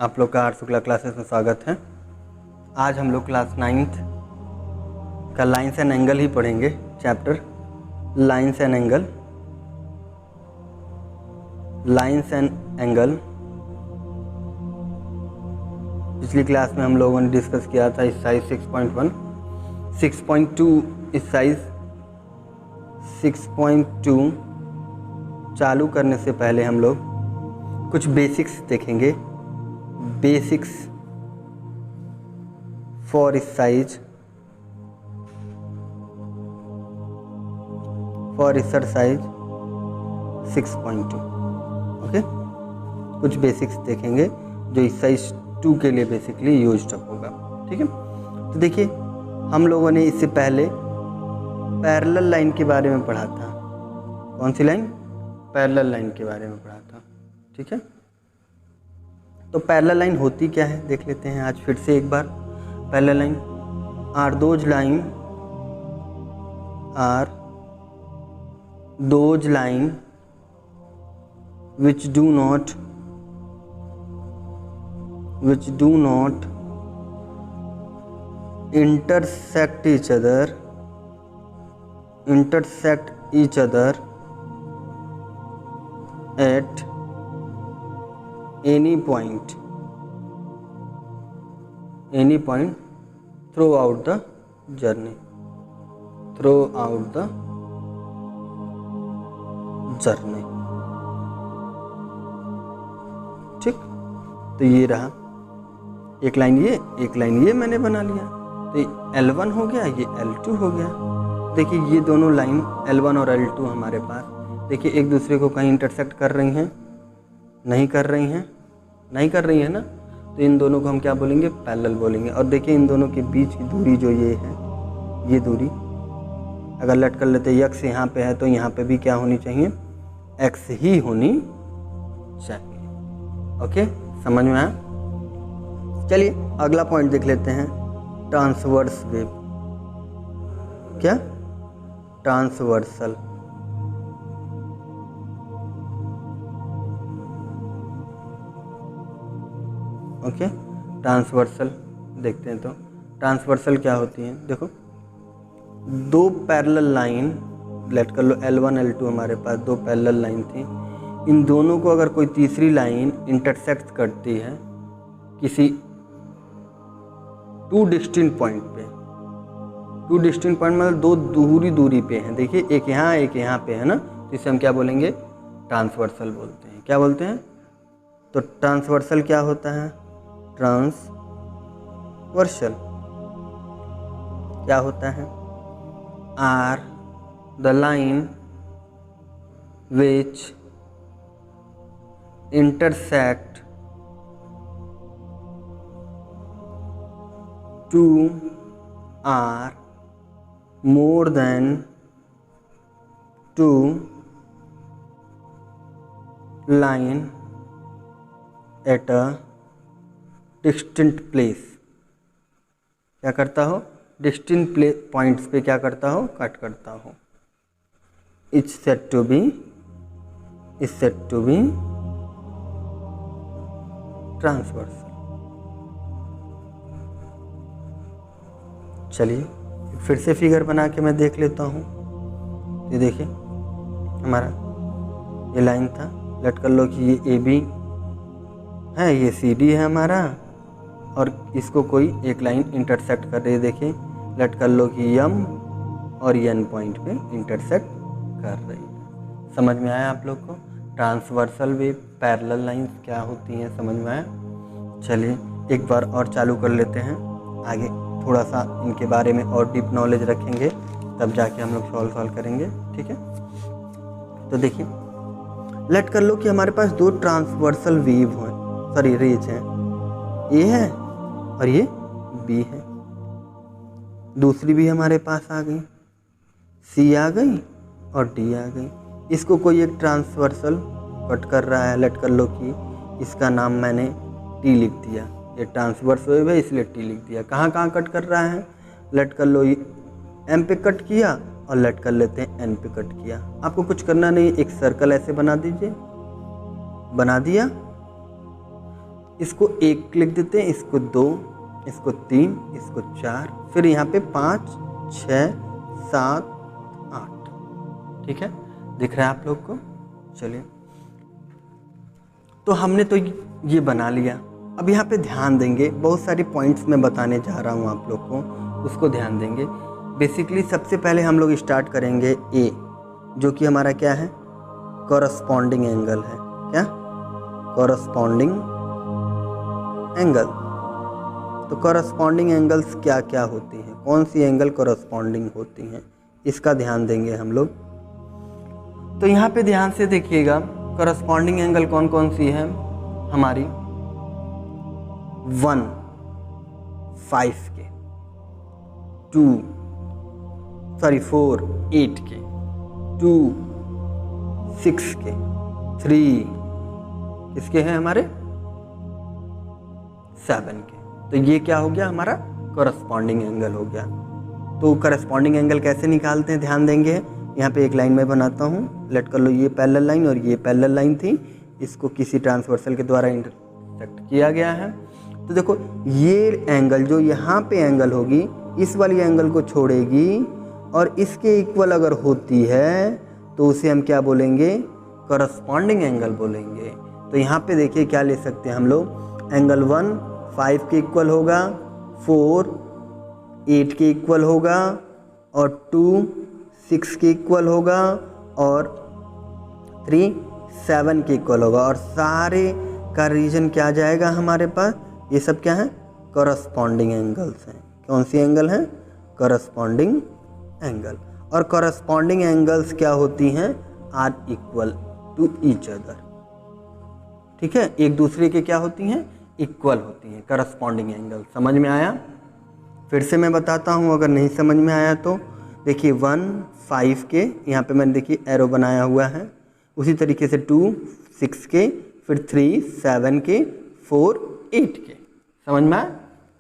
आप लोग का आर शुक्ला क्लासेस में स्वागत है। आज हम लोग क्लास 9th का लाइन्स एंड एंगल ही पढ़ेंगे। Chapter lines and angle. Lines and angle पिछली क्लास में हम लोगों ने डिस्कस किया था एक्सरसाइज 6.1। 6.2 एक्सरसाइज 6.2 चालू करने से पहले हम लोग कुछ बेसिक्स देखेंगे। Basics for exercise for exercise 6.2। Okay, कुछ बेसिक्स देखेंगे जो एक्सरसाइज 2 के लिए बेसिकली यूज्ड होगा। ठीक है, तो देखिए हम लोगों ने इससे पहले पैरेलल लाइन के बारे में पढ़ा था। कौन सी लाइन? पैरेलल लाइन के बारे में पढ़ा था। ठीक है, तो पैरेलल लाइन होती क्या है देख लेते हैं आज फिर से एक बार। Parallel line are those line which do not intersect each other at any point throughout the journey। ठीक, तो ये रहा एक लाइन, ये मैंने बना लिया, तो ये L1 हो गया, ये L2 हो गया। देखिए ये दोनों लाइन L1 और L2 हमारे पास देखिए एक दूसरे को कहीं इंटरसेक्ट कर रही हैं? नहीं कर रही हैं ना, तो इन दोनों को हम क्या बोलेंगे? पैरेलल बोलेंगे। और देखिए इन दोनों के बीच की दूरी जो ये है, ये दूरी अगर लट कर लेते x यहाँ पे है तो यहाँ पे भी क्या होनी चाहिए? x ही होनी चाहिए। ओके, समझ में आया? चलिए अगला पॉइंट देख लेते हैं, ट्रांसवर्स वेव। क्या? ट्रांसवर्सल। ओके, ट्रांसवर्सल देखते हैं। तो ट्रांसवर्सल क्या होती है? देखो दो पैरेलल लाइन लेट कर लो, L1 L2 हमारे पास दो पैरेलल लाइन थी। इन दोनों को अगर कोई तीसरी लाइन इंटरसेक्ट करती है किसी टू डिस्टिंक्ट पॉइंट पे, टू डिस्टिंक्ट पॉइंट मतलब दो दूरी पे हैं। देखिए एक यहाँ पे है ना, तो इसे हम क्या बोलेंगे? ट्रांसवर्सल बोलते हैं। क्या बोलते हैं? तो ट्रांसवर्सल क्या होता है? ट्रांसवर्सल क्या होता है? Are the line which intersect two or more than two line at a distinct place। क्या करता हो? डिस्टिंक्ट पॉइंट्स पे क्या करता हो? कट करता हो। It's said to be transversal. चलिए फिर से फिगर बना के मैं देख लेता हूँ। ये देखिए हमारा ये लाइन था, लेट कर लो कि ये AB है, ये CD है हमारा, और इसको कोई एक लाइन इंटरसेक्ट कर रही है। देखिए लेट कर लो कि M और N पॉइंट पे इंटरसेक्ट कर रही है। समझ में आया आप लोग को? ट्रांसवर्सल वेव, पैरेलल लाइंस क्या होती हैं, समझ में आया? चलिए एक बार और चालू कर लेते हैं। आगे थोड़ा सा इनके बारे में और डीप नॉलेज रखेंगे, तब जाके हम लोग सॉल्व करेंगे। ठीक है, तो देखिए लेट कर लो कि हमारे पास दो ट्रांसवर्सल वेव रेज हैं, A है और ये B है। दूसरी भी हमारे पास आ गई, C आ गई और D आ गई। इसको कोई एक ट्रांसवर्सल कट कर रहा है। लेट कर लो कि इसका नाम मैंने T लिख दिया, ये ट्रांसवर्स वेव है इसलिए T लिख दिया। कहाँ कट कर रहा है? लेट कर लो M पे कट किया और लेट कर लेते हैं N पे कट किया। आपको कुछ करना नहीं, एक सर्कल ऐसे बना दीजिए, बना दिया। इसको 1 लिख देते हैं, इसको 2, इसको 3, इसको 4, फिर यहाँ पे 5, 6, 7, 8। ठीक है, दिख रहा है आप लोग को। चलिए, तो हमने तो ये बना लिया। अब यहाँ पे ध्यान देंगे, बहुत सारे पॉइंट्स मैं बताने जा रहा हूँ आप लोग को, उसको ध्यान देंगे। बेसिकली सबसे पहले हम लोग स्टार्ट करेंगे ए, जो कि हमारा क्या है, कॉरस्पॉन्डिंग एंगल है। क्या? Corresponding angle. तो कॉरस्पॉन्डिंग एंगल्स क्या क्या होती हैं, कौन सी एंगल कॉरस्पॉन्डिंग होती हैं, इसका ध्यान देंगे हम लोग। तो यहाँ पे ध्यान से देखिएगा, कॉरस्पॉन्डिंग एंगल कौन कौन सी है हमारी, 1 5 के, 4 8 के, 2 6 के, 3 किसके हैं हमारे, 7 के। तो ये क्या हो गया, हमारा कॉरस्पॉन्डिंग एंगल हो गया। तो कॉरस्पॉन्डिंग एंगल कैसे निकालते हैं, ध्यान देंगे। यहाँ पे एक लाइन में बनाता हूँ, लेट कर लो, ये पैरेलल लाइन और ये पैरेलल लाइन थी, इसको किसी ट्रांसवर्सल के द्वारा इंटरसेक्ट किया गया है। तो देखो, ये एंगल जो यहाँ पे एंगल होगी, इस वाली एंगल को छोड़ेगी और इसके इक्वल अगर होती है तो उसे हम क्या बोलेंगे, कॉरस्पॉन्डिंग एंगल बोलेंगे। तो यहाँ पे देखिए क्या ले सकते हैं हम लोग, एंगल 1 5 के इक्वल होगा, 4 8 के इक्वल होगा, और 2 6 के इक्वल होगा, और 3 7 के इक्वल होगा। और सारे का रीजन क्या जाएगा हमारे पास, ये सब क्या है, कॉरस्पॉन्डिंग एंगल्स हैं। कौन सी एंगल हैं, कॉरस्पॉन्डिंग एंगल। और कॉरस्पॉन्डिंग एंगल्स क्या होती हैं, are equal to each other. ठीक है, एक दूसरे के क्या होती हैं, इक्वल होती हैं कॉरस्पॉन्डिंग एंगल। समझ में आया? फिर से मैं बताता हूँ, अगर नहीं समझ में आया तो देखिए, 1 5 के, यहाँ पे मैंने देखिए एरो बनाया हुआ है, उसी तरीके से 2 6 के, फिर 3 7 के, 4 8 के। समझ में आया?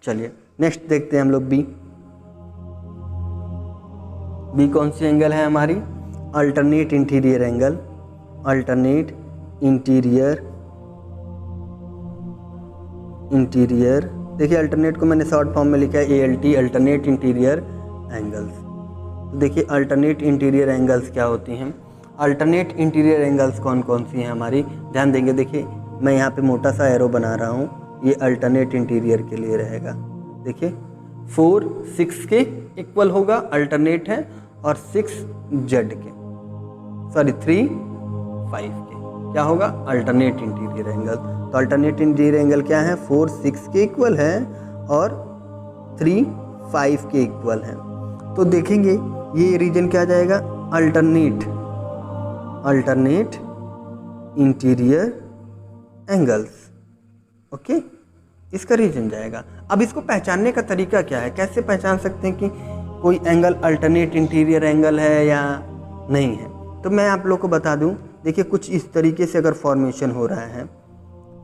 चलिए नेक्स्ट देखते हैं हम लोग बी। बी कौन सी एंगल है हमारी, alternate interior angle. Alternate interior देखिए, अल्टरनेट को मैंने शॉर्ट फॉर्म में लिखा है ALT, अल्टरनेट इंटीरियर एंगल्स। तो देखिए, अल्टरनेट इंटीरियर एंगल्स क्या होती हैं, अल्टरनेट इंटीरियर एंगल्स कौन कौन सी हैं हमारी, ध्यान देंगे। देखिए, मैं यहाँ पे मोटा सा एरो बना रहा हूँ, ये अल्टरनेट इंटीरियर के लिए रहेगा। देखिए, 4 6 के इक्वल होगा, अल्टरनेट है, और 6 Z के, सॉरी 3 5 के, क्या होगा, अल्टरनेट इंटीरियर एंगल। तो अल्टरनेट इंटीरियर एंगल क्या है, 4 6 के इक्वल है और 3 5 के इक्वल है। तो देखेंगे ये रीजन क्या जाएगा, अल्टरनेट इंटीरियर एंगल्स। ओके, इसका रीजन जाएगा। अब इसको पहचानने का तरीका क्या है, कैसे पहचान सकते हैं कि कोई एंगल अल्टरनेट इंटीरियर एंगल है या नहीं है। तो मैं आप लोग को बता दूं, देखिए कुछ इस तरीके से अगर फॉर्मेशन हो रहा है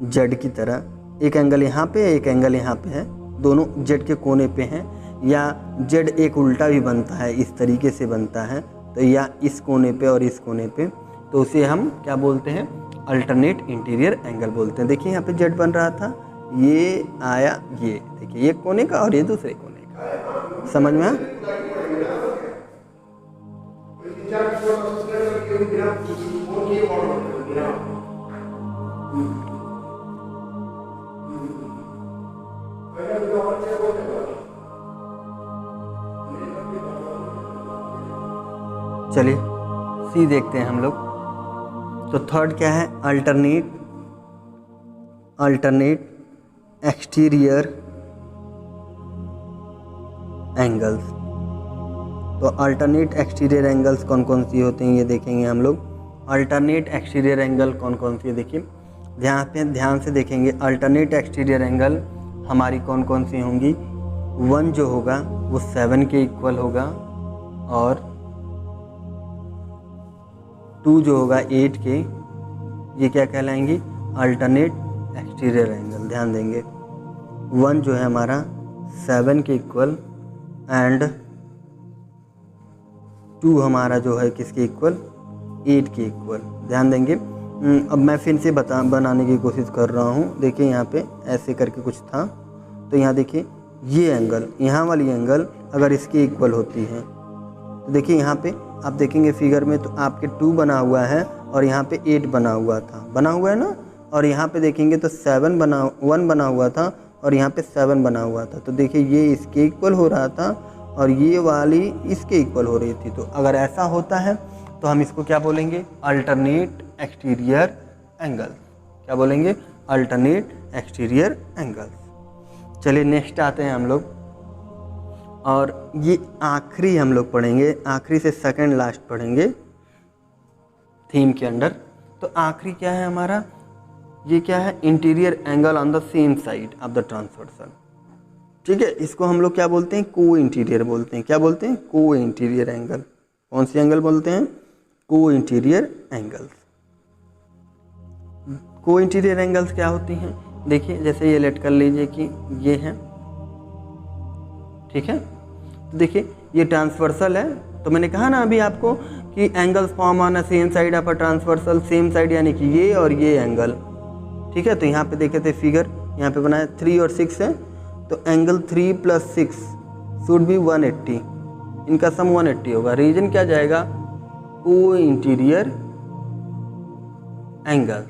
जेड की तरह, एक एंगल यहाँ पे है, एक एंगल यहाँ पे है, दोनों जेड के कोने पे हैं, या जेड एक उल्टा भी बनता है, इस तरीके से बनता है, तो या इस कोने पे और इस कोने पे, तो उसे हम क्या बोलते हैं, अल्टरनेट इंटीरियर एंगल बोलते हैं। देखिए यहाँ पे जेड बन रहा था, ये आया, ये देखिए ये कोने का और ये दूसरे कोने का। समझ में? चलिए सी देखते हैं हम लोग। तो थर्ड क्या है, अल्टरनेट एक्सटीरियर एंगल्स। तो अल्टरनेट एक्सटीरियर एंगल्स कौन कौन सी होते हैं ये देखेंगे हम लोग। अल्टरनेट एक्सटीरियर एंगल कौन कौन सी है, देखिए ध्यान से देखेंगे। अल्टरनेट एक्सटीरियर एंगल हमारी कौन कौन सी होंगी, 1 जो होगा वो 7 के इक्वल होगा, और 2 जो होगा 8 के, ये क्या कहलाएंगी, अल्टरनेट एक्सटीरियर एंगल। ध्यान देंगे 1 जो है हमारा 7 के इक्वल, एंड 2 हमारा जो है किसके इक्वल, 8 के इक्वल। ध्यान देंगे अब मैं फिर से बनाने की कोशिश कर रहा हूँ। देखिए यहाँ पे ऐसे करके कुछ था, तो यहाँ देखिए ये एंगल, यहाँ वाली एंगल अगर इसकी इक्वल होती है तो देखिए यहाँ पे आप देखेंगे फिगर में, तो आपके 2 बना हुआ है और यहाँ पे 8 बना हुआ है ना, और यहाँ पे देखेंगे तो 1 बना हुआ था और यहाँ पे 7 बना हुआ था। तो देखिए ये इसके इक्वल हो रहा था और ये वाली इसके इक्वल हो रही थी। तो अगर ऐसा होता है तो हम इसको क्या बोलेंगे? Alternate exterior angle. क्या बोलेंगे? Alternate exterior angle. चलिए नेक्स्ट आते हैं हम लोग, और ये आखिरी हम लोग पढ़ेंगे, आखिरी से सेकंड लास्ट पढ़ेंगे थीम के अंडर। तो आखिरी क्या है हमारा? ये क्या है? Interior angle on the same side of the transversal. ठीक है, इसको हम लोग क्या बोलते हैं? को इंटीरियर बोलते हैं। क्या बोलते हैं? को इंटीरियर एंगल। कौन सी एंगल बोलते हैं? को इंटीरियर एंगल्स। को इंटीरियर एंगल्स क्या होती हैं? देखिए जैसे ये लेट कर लीजिए कि ये है, ठीक है, तो देखिए ये ट्रांसवर्सल है। तो मैंने कहा ना अभी आपको कि angles form on a same side of a transversal, same side यानी कि ये और ये एंगल। ठीक है, तो यहाँ पे देखे थे फिगर, यहाँ पे बनाया 3 और 6 है, तो एंगल 3 + 6 शुड बी 180, इनका सम 180 होगा। रीजन क्या जाएगा? को इंटीरियर एंगल।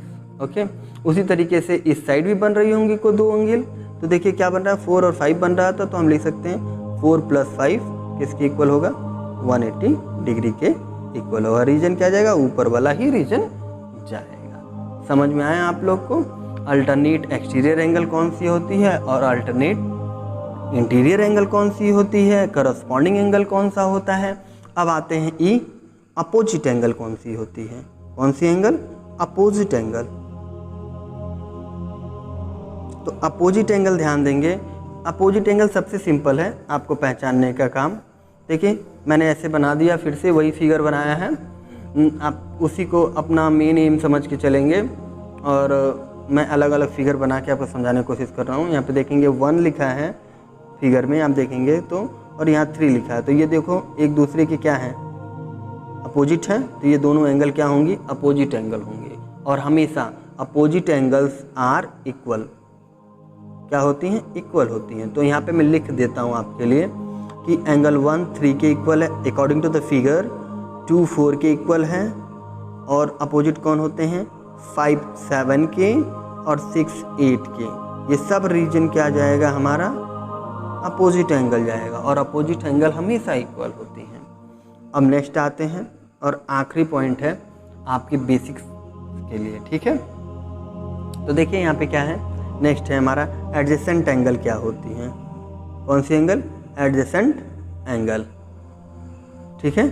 ओके, उसी तरीके से इस साइड भी बन रही होंगी को 2 एंगल। तो देखिए क्या बन रहा है? 4 और 5 बन रहा था, तो हम लिख सकते हैं 4 + 5 किसके इक्वल होगा? 180 डिग्री के इक्वल होगा। रीजन क्या जाएगा? ऊपर वाला ही रीजन जाएगा। समझ में आया आप लोग को? अल्टरनेट एक्सटीरियर एंगल कौन सी होती है और अल्टरनेट इंटीरियर एंगल कौन सी होती है, करस्पॉन्डिंग एंगल कौन सा होता है। अब आते हैं ई, अपोजिट एंगल कौन सी होती है? कौन सी एंगल? Opposite angle. तो अपोजिट एंगल ध्यान देंगे, अपोजिट एंगल सबसे सिंपल है आपको पहचानने का काम। देखिए मैंने ऐसे बना दिया, फिर से वही फिगर बनाया है, आप उसी को अपना मेन एम समझ के चलेंगे। और मैं अलग अलग फिगर बना के आपको समझाने की कोशिश कर रहा हूँ। यहाँ पे देखेंगे 1 लिखा है फिगर में, आप देखेंगे तो, और यहाँ 3 लिखा है। तो ये देखो एक दूसरे के क्या है? अपोजिट है। तो ये दोनों एंगल क्या होंगी? अपोजिट एंगल होंगे। और हमेशा अपोजिट एंगल्स आर इक्वल। क्या होती हैं? इक्वल होती हैं। तो यहाँ पे मैं लिख देता हूँ आपके लिए कि एंगल 1 3 के इक्वल है अकॉर्डिंग टू द फिगर, 2 4 के इक्वल है, और अपोजिट कौन होते हैं? 5 7 के और 6 8 के। ये सब रीजन क्या जाएगा हमारा? अपोजिट एंगल जाएगा, और अपोजिट एंगल हमेशा इक्वल होती हैं। अब नेक्स्ट आते हैं, और आखिरी पॉइंट है आपके बेसिक्स के लिए। ठीक है, तो देखिए यहाँ पे क्या है? नेक्स्ट है हमारा एडजेसेंट एंगल क्या होती हैं। कौन सी एंगल? Adjacent angle. ठीक है,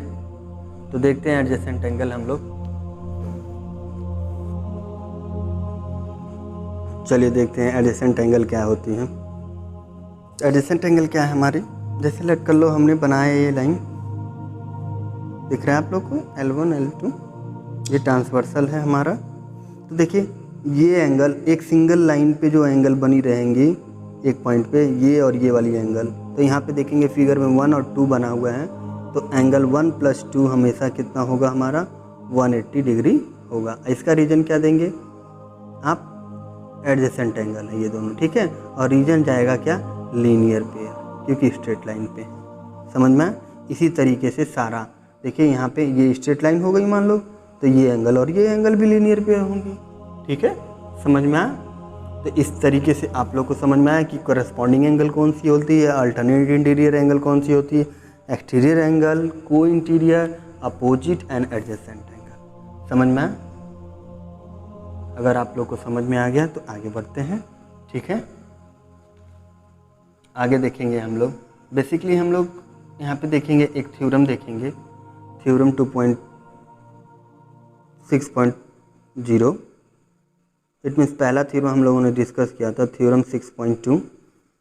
तो देखते हैं एडजेसेंट एंगल हम लोग। चलिए देखते हैं एडजेसेंट एंगल क्या होती हैं। एडजेसेंट एंगल क्या है हमारी? जैसे लेट कर लो हमने बनाया ये लाइन, दिख रहा है आप लोग को? L1 L2, ये ट्रांसवर्सल है हमारा। तो देखिए ये एंगल एक सिंगल लाइन पे जो एंगल बनी रहेंगी एक पॉइंट पे, ये और ये वाली एंगल। तो यहाँ पे देखेंगे फिगर में 1 और 2 बना हुआ है, तो एंगल 1 + 2 हमेशा कितना होगा हमारा? 180 डिग्री होगा। इसका रीजन क्या देंगे आप? एडजेसेंट एंगल है ये दोनों। ठीक है, और रीजन जाएगा क्या? लीनियर पेयर, क्योंकि स्ट्रेट लाइन पे। समझ में? इसी तरीके से सारा देखिए यहाँ पे ये स्ट्रेट लाइन हो गई मान लो, तो ये एंगल और ये एंगल भी लीनियर पेयर होंगी। ठीक है, समझ में आया? तो इस तरीके से आप लोग को समझ में आया कि करस्पॉन्डिंग एंगल कौन सी होती है, अल्टरनेट इंटीरियर एंगल कौन सी होती है, एक्सटीरियर एंगल, को interior, opposite and adjacent angle. समझ में आया? अगर आप लोग को समझ में आ गया तो आगे बढ़ते हैं। ठीक है, आगे देखेंगे हम लोग। बेसिकली हम लोग यहाँ पे देखेंगे एक थ्योरम देखेंगे, थ्योरम 2.6.0। इट मीन्स पहला थ्योरम हम लोगों ने डिस्कस किया था, थ्योरम 6.2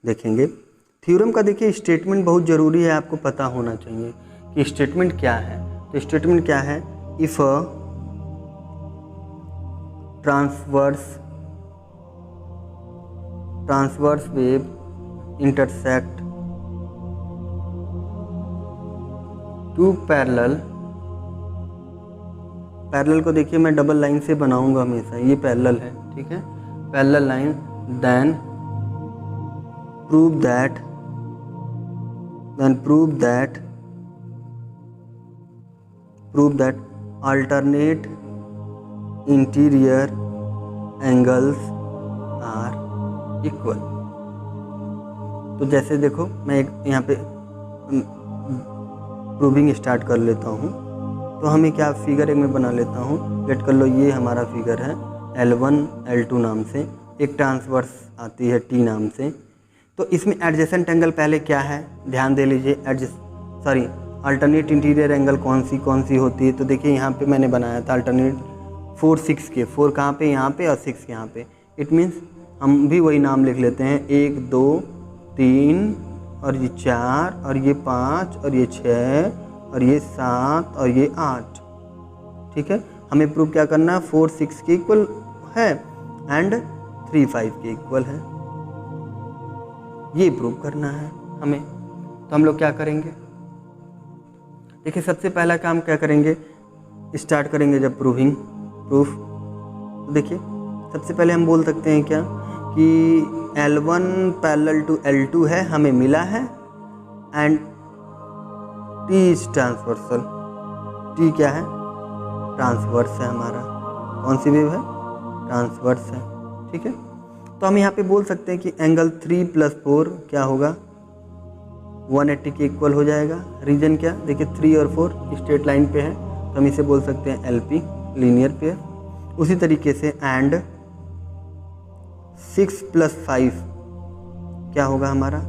देखेंगे। थ्योरम का देखिए स्टेटमेंट बहुत ज़रूरी है, आपको पता होना चाहिए कि स्टेटमेंट क्या है। तो स्टेटमेंट क्या है? If a transverse wave intersect two parallel parallel को देखिए मैं डबल लाइन से बनाऊंगा हमेशा, ये पैरेलल है, ठीक है, parallel line. Then prove that alternate interior angles are equal. तो जैसे देखो मैं एक यहाँ पे प्रूविंग स्टार्ट कर लेता हूँ। तो हमें क्या फिगर एक में बना लेता हूँ, लेट कर लो ये हमारा फिगर है L1 L2 नाम से, एक ट्रांसवर्स आती है T नाम से। तो इसमें एडजेसेंट एंगल पहले क्या है ध्यान दे लीजिए, अल्टरनेट इंटीरियर एंगल कौन सी होती है। तो देखिए यहाँ पे मैंने बनाया था अल्टरनेट 4 6 के, 4 कहाँ पे, यहाँ पे, और 6 यहाँ पे। इट मीन्स हम भी वही नाम लिख लेते हैं, 1 2 3 और ये 4 और ये 5 और ये 6 और ये 7 और ये 8, ठीक है। हमें प्रूव क्या करना है, 4 6 के इक्वल है एंड 3 5 के इक्वल है, ये प्रूव करना है हमें। तो हम लोग क्या करेंगे, देखिए सबसे पहला काम क्या करेंगे, स्टार्ट करेंगे जब प्रूफ। तो देखिए सबसे पहले हम बोल सकते हैं क्या कि L1 पैरेलल टू L2 है, हमें मिला है, and T is transversal. T क्या है, ट्रांसवर्स है हमारा, कौन सी वेव है, ट्रांसवर्स है, ठीक है। तो हम यहाँ पे बोल सकते हैं कि एंगल 3 + 4 क्या होगा, 180 के इक्वल हो जाएगा। रीजन क्या, देखिए 3 और 4 स्ट्रेट लाइन पे है, तो हम इसे बोल सकते हैं LP, लीनियर पेयर। उसी तरीके से एंड 6 + 5 क्या होगा हमारा,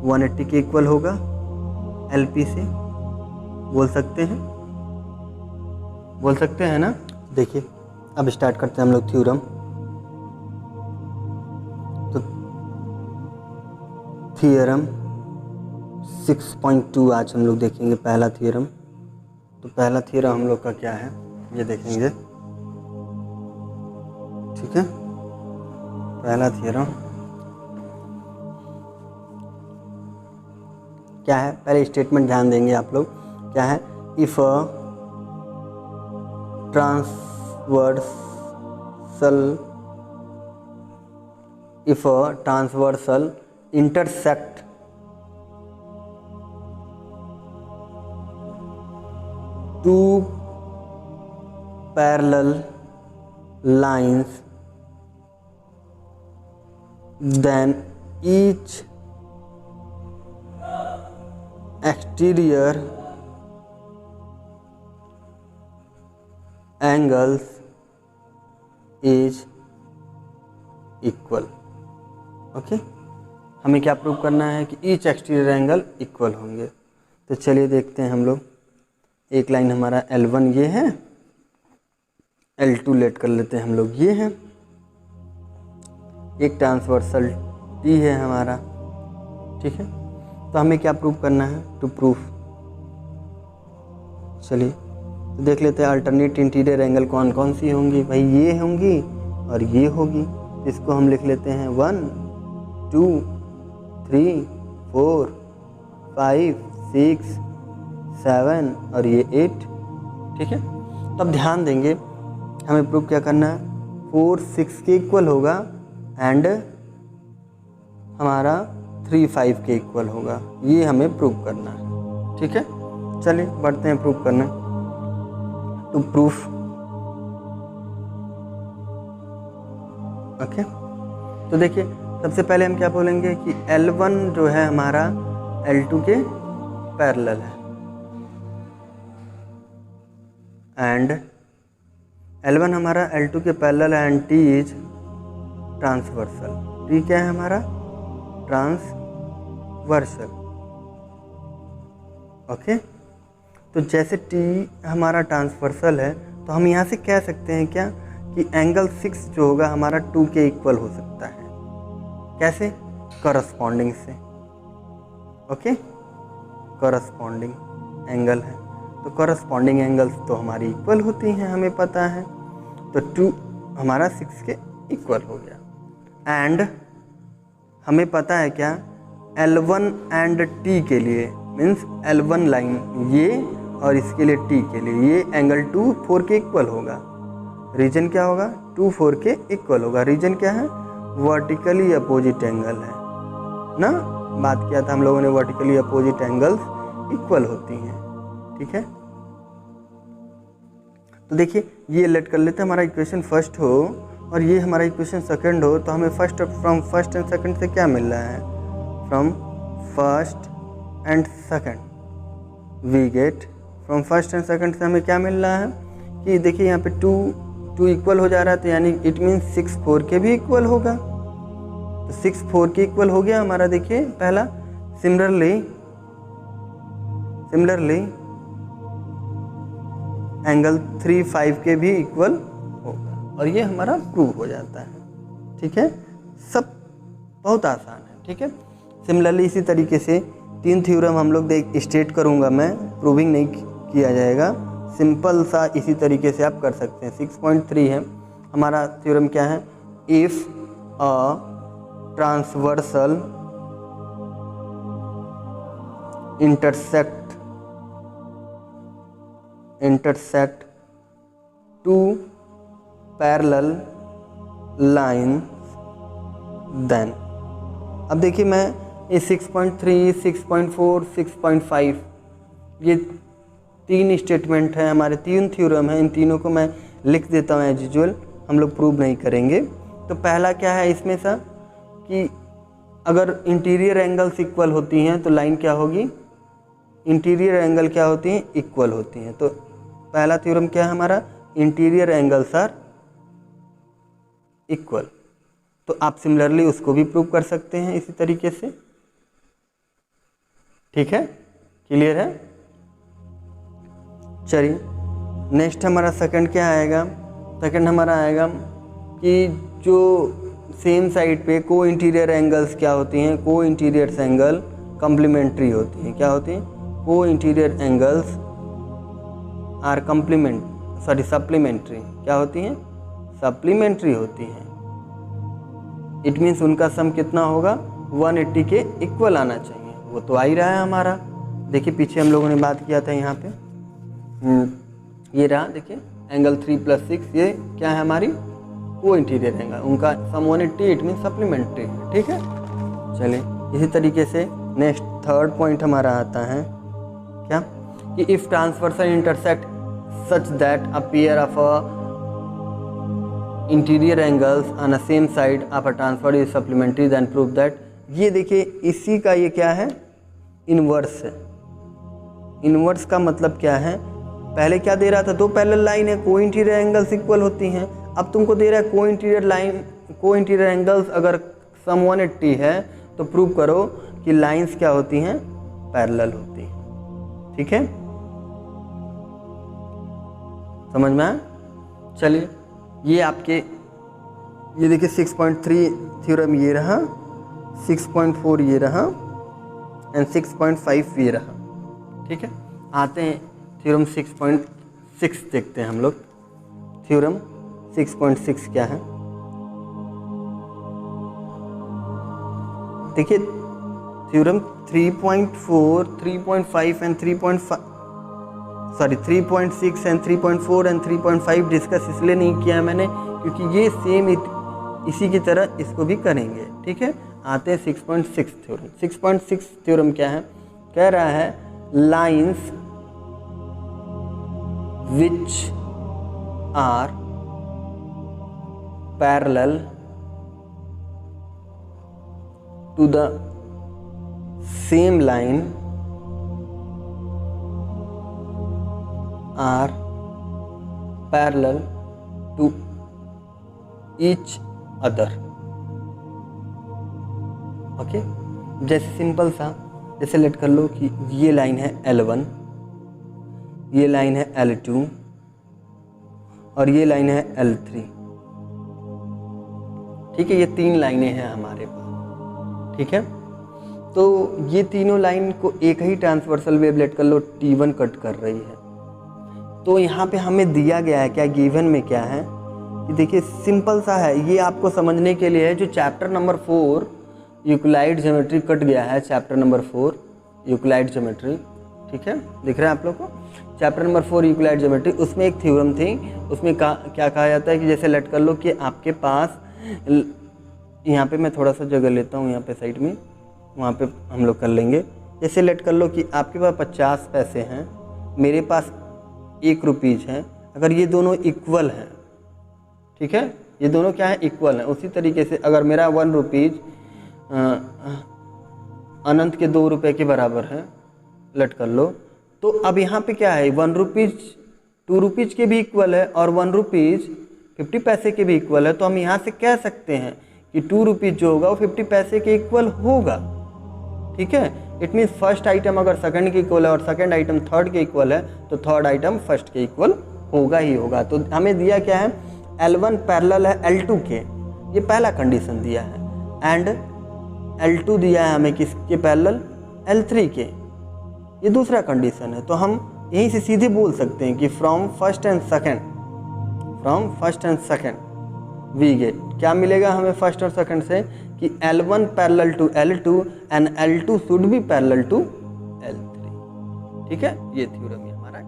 180 के इक्वल होगा, LP से बोल सकते हैं ना। देखिए अब स्टार्ट करते हैं हम लोग थ्योरम। तो थ्योरम 6.2 आज हम लोग देखेंगे पहला थ्योरम। तो पहला थ्योरम हम लोग का क्या है ये देखेंगे, ठीक है। पहला थ्योरम क्या है, पहले स्टेटमेंट ध्यान देंगे आप लोग, क्या है, if transversal intersect two parallel lines, then each exterior angles is equal। Okay, हमें क्या प्रूव करना है कि ईच एक्सटीरियर एंगल इक्वल होंगे। तो चलिए देखते हैं हम लोग। एक लाइन हमारा L1 ये है, L2 लेट कर लेते हैं हम लोग ये है, एक ट्रांसवर्सल T है हमारा, ठीक है। तो हमें क्या प्रूव करना है, टू प्रूफ, चलिए तो देख लेते हैं अल्टरनेट इंटीरियर एंगल कौन सी होंगी, भाई ये होंगी और ये होगी। इसको हम लिख लेते हैं 1 2 3 4 5 6 7 और ये 8, ठीक है। तब ध्यान देंगे हमें प्रूव क्या करना है, 4 6 के इक्वल होगा एंड हमारा 3 5 के इक्वल होगा, ये हमें प्रूव करना है, ठीक है। चलिए बढ़ते हैं प्रूव करना। To proof, okay. तो देखिए सबसे पहले हम क्या बोलेंगे कि L1 जो है हमारा L2 के पैरेलल है, एंड L1 हमारा L2 के पैरेलल है and T is transversal. T क्या है हमारा, ट्रांसवर्सल, ओके। तो जैसे T हमारा ट्रांसवर्सल है तो हम यहाँ से कह सकते हैं क्या कि एंगल 6 जो होगा हमारा 2 के इक्वल हो सकता है, कैसे, करस्पॉन्डिंग से, ओके। करस्पॉन्डिंग एंगल है तो करस्पॉन्डिंग एंगल्स तो हमारी इक्वल होती हैं, हमें पता है। तो 2 हमारा 6 के इक्वल हो गया। एंड हमें पता है क्या, L1 एंड T के लिए मीन्स L1 लाइन ये और इसके लिए टी के लिए ये एंगल 2 4 के इक्वल होगा। रीजन क्या होगा? 2 4 के इक्वल होगा। रीजन क्या है? वर्टिकली अपोजिट एंगल है ना, बात किया था हम लोगों ने, वर्टिकली अपोजिट एंगल्स इक्वल होती हैं। ठीक है, तो देखिए ये लेट कर लेते हैं, हमारा इक्वेशन फर्स्ट हो और ये हमारा इक्वेशन सेकंड हो, तो हमें फ्रॉम फर्स्ट एंड सेकंड से क्या मिल रहा है? From first and second we get, from first and second से हमें क्या मिल रहा है कि देखिए यहाँ पे 2 इक्वल हो जा रहा है, तो यानी इट मीन्स 6 4 के भी इक्वल होगा। तो 6 4 के इक्वल हो गया हमारा, देखिए पहला। सिमिलरली एंगल 3 5 के भी इक्वल होगा और ये हमारा प्रूव हो जाता है। ठीक है, सब बहुत आसान है। ठीक है, सिमिलरली इसी तरीके से 3 थ्योरम हम लोग स्टेट करूँगा मैं, प्रूविंग नहीं किया जाएगा, सिंपल सा इसी तरीके से आप कर सकते हैं। 6.3 है हमारा थ्योरम, क्या है? If a transversal intersect 2 parallel lines then, अब देखिए मैं ये 6.3 6.4 6.5 ये 3 स्टेटमेंट हैं हमारे, 3 थ्योरम हैं, इन तीनों को मैं लिख देता हूँ एज यूजुअल, हम लोग प्रूव नहीं करेंगे। तो पहला क्या है इसमें सा कि अगर इंटीरियर एंगल्स इक्वल होती हैं तो लाइन क्या होगी? इंटीरियर एंगल क्या होती हैं? इक्वल होती हैं। तो पहला थ्योरम क्या है हमारा? Interior angles are equal. तो आप सिमिलरली उसको भी प्रूव कर सकते हैं इसी तरीके से। ठीक है, क्लियर है? चलिए नेक्स्ट हमारा सेकंड क्या आएगा? सेकंड हमारा आएगा कि जो सेम साइड पे को इंटीरियर एंगल्स क्या होती हैं? को इंटीरियर एंगल कम्प्लीमेंट्री होती हैं। क्या होती हैं? को इंटीरियर एंगल्स आर सप्लीमेंट्री। क्या होती हैं? सप्लीमेंट्री होती हैं। इट मीन्स उनका सम कितना होगा? 180 के इक्वल आना चाहिए। वो तो आ ही रहा है हमारा, देखिए पीछे हम लोगों ने बात किया था यहाँ पे, ये रहा देखिए एंगल 3 + 6, ये क्या है हमारी? को इंटीरियर एंगल, उनका सम 180, इट मीन सप्लीमेंट्री। ठीक है, चलिए इसी तरीके से नेक्स्ट थर्ड पॉइंट हमारा आता है क्या कि if transversal intersect such that a pair of interior angles on a same side of a transfer is supplementary then prove that. ये देखिए इसी का ये क्या है? इन्वर्स है। इन्वर्स का मतलब क्या है? पहले क्या दे रहा था? 2 पैरेलल लाइन है, को इंटीरियर एंगल्स इक्वल होती हैं। अब तुमको दे रहा है को इंटीरियर एंगल्स अगर सम 180 है तो प्रूव करो कि लाइंस क्या होती हैं? पैरेलल होती हैं। ठीक है, समझ में आया? चलिए ये आपके ये देखिए 6.3 थ्योरम ये रहा, 6.4 ये रहा एंड 6.5 ये रहा। ठीक है, आते हैं थ्योरम 6.6 देखते हैं हम लोग। थ्योरम 6.6 क्या है? देखिए theorem 3.4 3.5 and 3.6 and 3.4 and 3.5 discuss इसलिए नहीं किया मैंने क्योंकि ये सेम इसी की तरह इसको भी करेंगे। ठीक है, आते हैं 6.6 थ्योरम। 6.6 थ्योरम क्या है? कह रहा है lines which are parallel to the same line are parallel to each other। Okay, जैसे सिंपल सा, जैसे लेट कर लो कि ये लाइन है L1, ये लाइन है L2 और ये लाइन है L3। ठीक है, ये 3 लाइनें हैं हमारे पास। ठीक है, तो ये तीनों लाइन को एक ही ट्रांसवर्सल वेव लेट कर लो T1 कट कर रही है। तो यहाँ पे हमें दिया गया है क्या, गिवन में क्या है कि देखिए सिंपल सा है, ये आपको समझने के लिए है। जो chapter number 4 Euclid geometry cut गया है, चैप्टर नंबर 4 यूक्लिड ज्योमेट्री, ठीक है, दिख रहा है आप लोग को। चैप्टर नंबर 4 यूक्लिड ज्योमेट्री, उसमें एक थ्योरम थी, उसमें क्या कहा जाता है कि जैसे लेट कर लो कि आपके पास, यहाँ पे मैं थोड़ा सा जगह लेता हूँ यहाँ पे साइड में, वहाँ पे हम लोग कर लेंगे। जैसे लेट कर लो कि आपके पास 50 पैसे हैं, मेरे पास 1 रुपीज़ है, अगर ये दोनों इक्वल हैं, ठीक है, ये दोनों क्या है, इक्वल हैं। उसी तरीके से अगर मेरा 1 रुपीज़ अनंत के 2 रुपये के बराबर है, लेट कर लो, तो अब यहाँ पे क्या है, 1 रुपीज़ 2 रुपीज़ के भी इक्वल है और 1 रुपीज़ 50 पैसे के भी इक्वल है। तो हम यहाँ से कह सकते हैं कि 2 रुपीज़ जो होगा वो 50 पैसे के इक्वल होगा, ठीक है। इट मीन्स फर्स्ट आइटम अगर सेकंड के इक्वल है और सेकंड आइटम थर्ड के इक्वल है, तो थर्ड आइटम फर्स्ट के इक्वल होगा ही होगा। तो हमें दिया क्या है, L1 पैरेलल है L2 के, ये पहला कंडीशन दिया है, एंड L2 दिया है हमें किसके पैरेलल, L3 के, ये दूसरा कंडीशन है। तो हम यहीं से सीधे बोल सकते हैं कि from first and second we get, क्या मिलेगा हमें फर्स्ट और सेकंड से, कि L1 parallel to L2 and L2 should be parallel to L3, ठीक है। ये थ्योरम है हमारा।